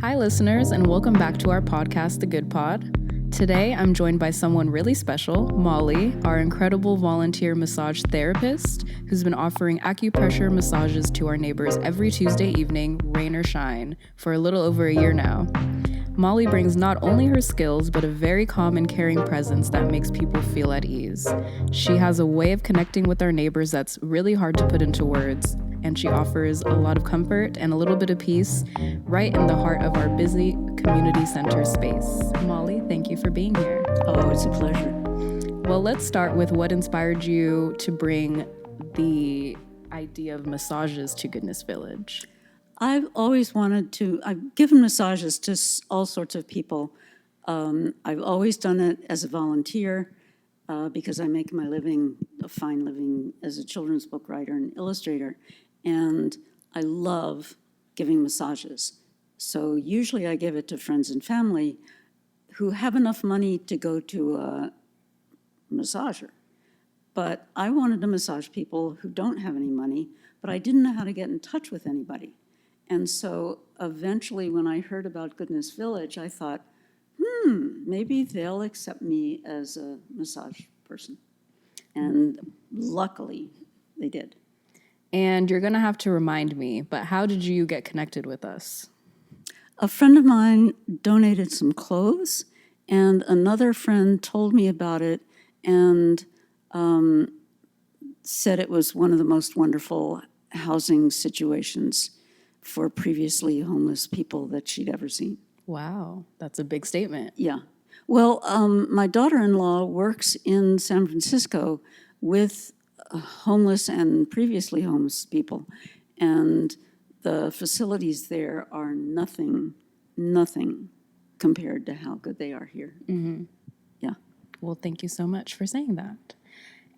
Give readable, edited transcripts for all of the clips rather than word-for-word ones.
Hi, listeners, and welcome back to our podcast, The Good Pod. Today, I'm joined by someone really special, Molly, our incredible volunteer massage therapist, who's been offering acupressure massages to our neighbors every Tuesday evening, rain or shine, for a little over a year now. Molly brings not only her skills, but a very calm and caring presence that makes people feel at ease. She has a way of connecting with our neighbors that's really hard to put into words, and she offers a lot of comfort and a little bit of peace right in the heart of our busy community center space. Molly, thank you for being here. Oh, it's a pleasure. Well, let's start with what inspired you to bring the idea of massages to Goodness Village. I've always wanted to, I've given massages to all sorts of people. I've always done it as a volunteer because I make my living, a fine living, as a children's book writer and illustrator. And I love giving massages. So usually I give it to friends and family who have enough money to go to a massager. But I wanted to massage people who don't have any money, but I didn't know how to get in touch with anybody. And so eventually when I heard about Goodness Village, I thought, maybe they'll accept me as a massage person. And luckily they did. And you're going to have to remind me, but how did you get connected with us? A friend of mine donated some clothes, and another friend told me about it and said it was one of the most wonderful housing situations for previously homeless people that she'd ever seen. Wow, that's a big statement. Yeah. Well, my daughter-in-law works in San Francisco with homeless and previously homeless people, and the facilities there are nothing compared to how good they are here. Mm-hmm. Yeah. Well, thank you so much for saying that.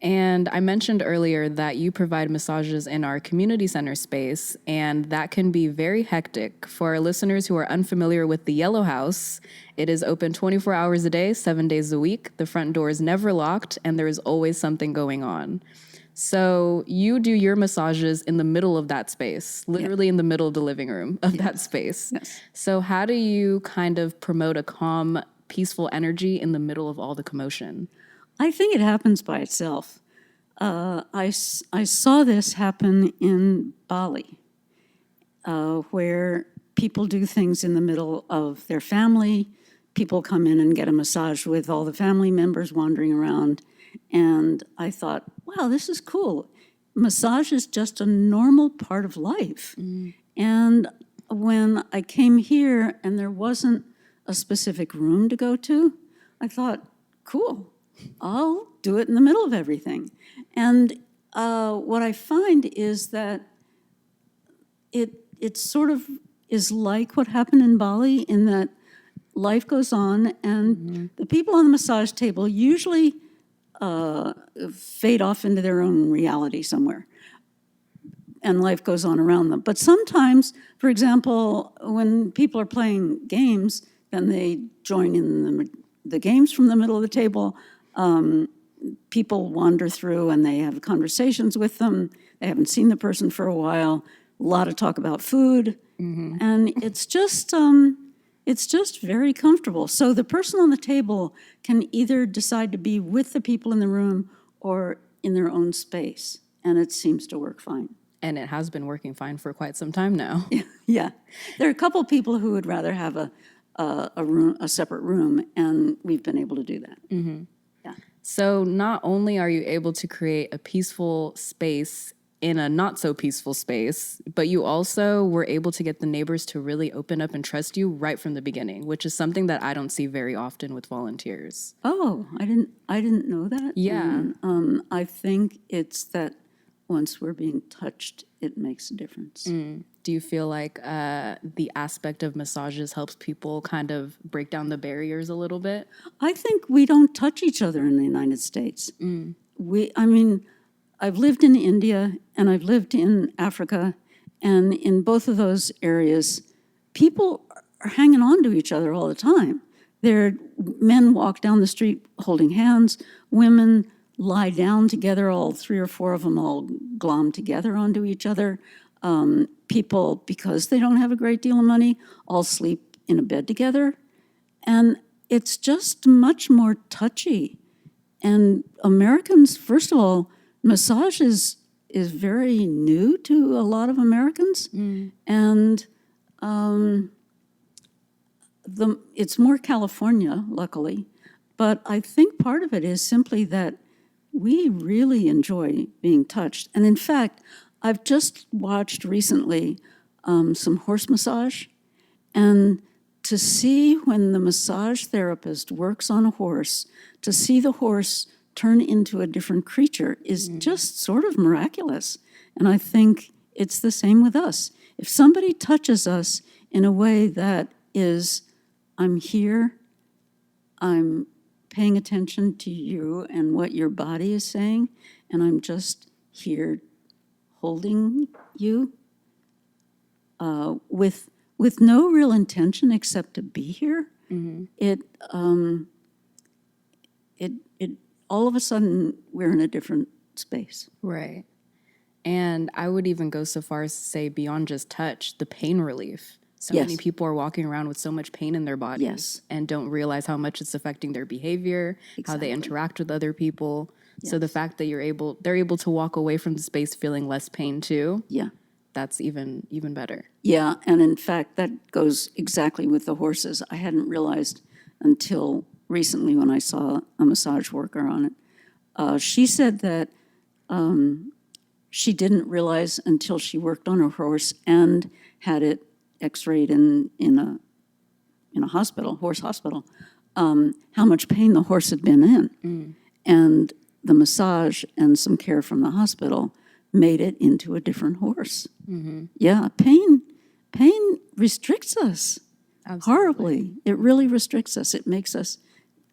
And I mentioned earlier that you provide massages in our community center space, and that can be very hectic. For our listeners who are unfamiliar with the Yellow House, it is open 24 hours a day, 7 days a week. The front door is never locked, and there is always something going on. So you do your massages in the middle of that space, literally in the middle of the living room of that space. Yes. So how do you kind of promote a calm, peaceful energy in the middle of all the commotion? I think it happens by itself. I saw this happen in Bali, where people do things in the middle of their family. People come in and get a massage with all the family members wandering around. And I thought, wow, this is cool. Massage is just a normal part of life. And when I came here and there wasn't a specific room to go to, I thought, cool, I'll do it in the middle of everything. And what I find is that it sort of is like what happened in Bali, in that life goes on, and the people on the massage table usually fade off into their own reality somewhere, and life goes on around them. But sometimes, for example, when people are playing games, then they join in the games from the middle of the table. People wander through and they have conversations with them. They haven't seen the person for a while. A lot of talk about food, and it's just very comfortable. So the person on the table can either decide to be with the people in the room or in their own space, and it seems to work fine. And it has been working fine for quite some time now. Yeah, there are a couple of people who would rather have a separate room, and we've been able to do that. Mm-hmm. Yeah. So not only are you able to create a peaceful space in a not so peaceful space, but you also were able to get the neighbors to really open up and trust you right from the beginning, which is something that I don't see very often with volunteers. Oh, I didn't know that. Yeah. And, I think it's that once we're being touched, it makes a difference. Do you feel like the aspect of massages helps people kind of break down the barriers a little bit? I think we don't touch each other in the United States. I've lived in India and I've lived in Africa, and in both of those areas, people are hanging on to each other all the time. Men walk down the street holding hands, women lie down together, all three or four of them all glom together onto each other. People, because they don't have a great deal of money, all sleep in a bed together, and it's just much more touchy. And Americans, first of all, massage is very new to a lot of Americans, and it's more California, luckily. But I think part of it is simply that we really enjoy being touched. And in fact, I've just watched recently some horse massage, and to see when the massage therapist works on a horse, to see the horse turn into a different creature is just sort of miraculous. And I think it's the same with us. If somebody touches us in a way that is, I'm here, I'm paying attention to you and what your body is saying, and I'm just here holding you with no real intention except to be here, it all of a sudden we're in a different space. Right. And I would even go so far as to say beyond just touch, the pain relief. So many people are walking around with so much pain in their bodies and don't realize how much it's affecting their behavior, how they interact with other people. So the fact that they're able to walk away from the space feeling less pain too. Yeah. That's even better. Yeah, and in fact, that goes exactly with the horses. I hadn't realized until recently when I saw a massage worker on it. She said that she didn't realize until she worked on her horse and had it x-rayed in a hospital, horse hospital, how much pain the horse had been in. And the massage and some care from the hospital made it into a different horse. Yeah, pain restricts us. Absolutely. Horribly. It really restricts us. It makes us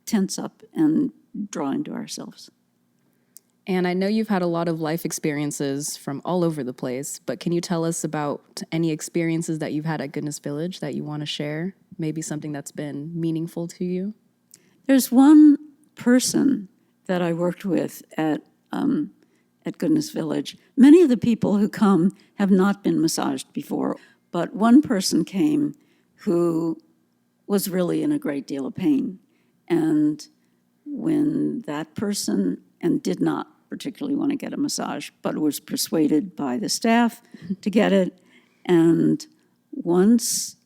tense up and draw into ourselves. And I know you've had a lot of life experiences from all over the place, but can you tell us about any experiences that you've had at Goodness Village that you want to share? Maybe something that's been meaningful to you? There's one person that I worked with at Goodness Village. Many of the people who come have not been massaged before, but one person came who was really in a great deal of pain. And when that person, and did not particularly want to get a massage, but was persuaded by the staff to get it, and once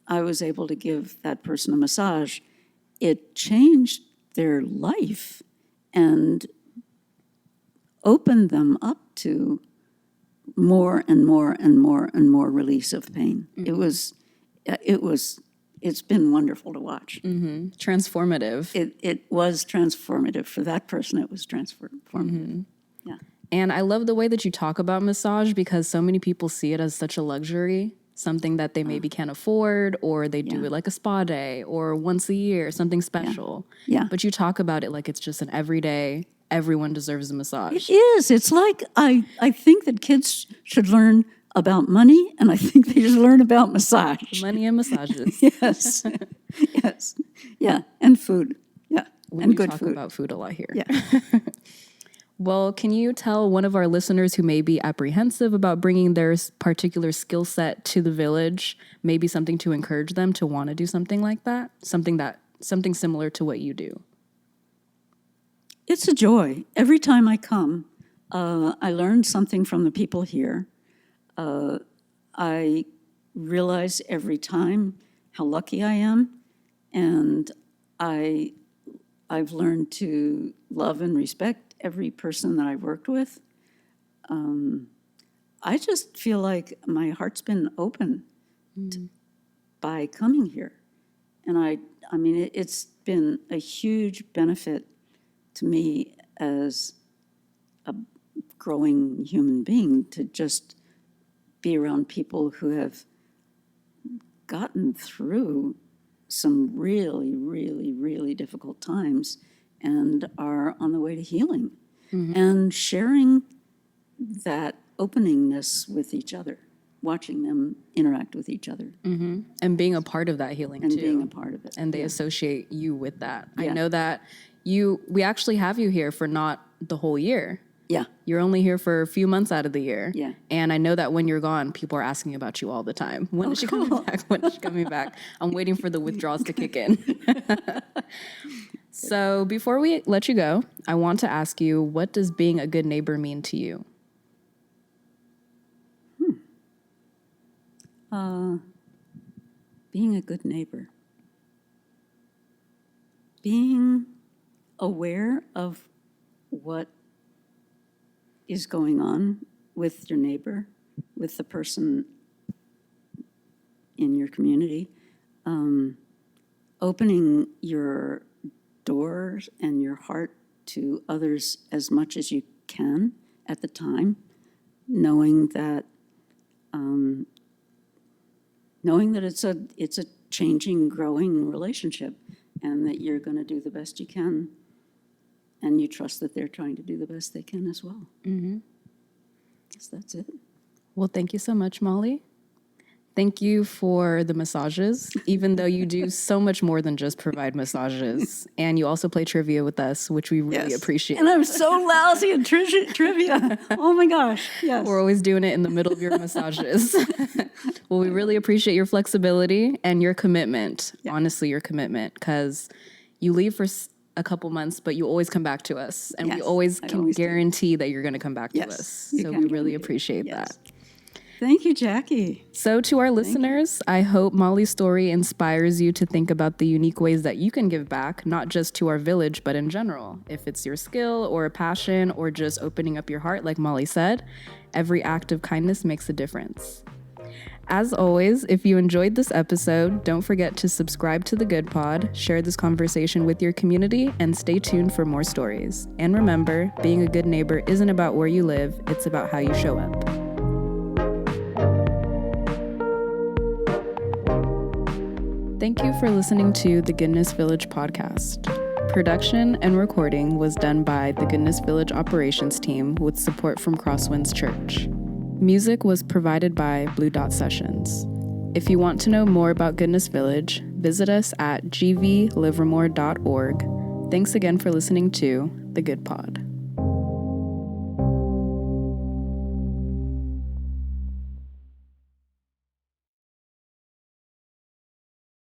I was able to give that person a massage, it changed their life and opened them up to more and more and more and more release of pain. It's been wonderful to watch. Transformative. It was transformative. For that person, it was transformative. Yeah. And I love the way that you talk about massage because so many people see it as such a luxury, something that they maybe can't afford, or they do it like a spa day or once a year, something special. Yeah. But you talk about it like it's just an everyday, everyone deserves a massage. It is. It's like I think that kids should learn about money, and I think they should learn about massage. Money and massages. Yes. Yes. Yeah. And food. Yeah. We good talk food. about food a lot here. Yeah. Well, can you tell one of our listeners who may be apprehensive about bringing their particular skill set to the village, maybe something to encourage them to want to do something like that? Something similar to what you do? It's a joy. Every time I come, I learn something from the people here. I realize every time how lucky I am, and I've learned to love and respect every person that I've worked with. I just feel like my heart's been open by coming here. And I mean, it's been a huge benefit to me as a growing human being to just be around people who have gotten through some really, really, really difficult times and are on the way to healing, and sharing that openingness with each other, watching them interact with each other. And being a part of that healing, and too. being a part of it. And they associate you with that. Yeah. I know that we actually have you here for not the whole year. Yeah. You're only here for a few months out of the year. Yeah. And I know that when you're gone, people are asking about you all the time. When is she coming back? When is she coming back? I'm waiting for the withdrawals to kick in. So before we let you go, I want to ask you, what does being a good neighbor mean to you? Being a good neighbor. Being aware of what is going on with your neighbor, with the person in your community, opening your doors and your heart to others as much as you can at the time, knowing that it's a changing, growing relationship, and that you're going to do the best you can, and you trust that they're trying to do the best they can as well. Mm-hmm. Yes, that's it. Well, thank you so much, Molly. Thank you for the massages, even though you do so much more than just provide massages. And you also play trivia with us, which we really appreciate. And I'm so lousy at trivia. Oh my gosh, yes. We're always doing it in the middle of your massages. Well, we really appreciate your flexibility and your commitment, honestly, your commitment, because you leave for a couple months, but you always come back to us. And we always can guarantee that you're going to come back to us. So we really appreciate that. Thank you, Jackie. So to our listeners, I hope Molly's story inspires you to think about the unique ways that you can give back, not just to our village, but in general. If it's your skill or a passion or just opening up your heart, like Molly said, every act of kindness makes a difference. As always, if you enjoyed this episode, don't forget to subscribe to The Good Pod, share this conversation with your community, and stay tuned for more stories. And remember, being a good neighbor isn't about where you live, it's about how you show up. Thank you for listening to the Goodness Village podcast. Production and recording was done by the Goodness Village operations team with support from Crosswinds Church. Music was provided by Blue Dot Sessions. If you want to know more about Goodness Village, visit us at gvlivermore.org. Thanks again for listening to The Good Pod.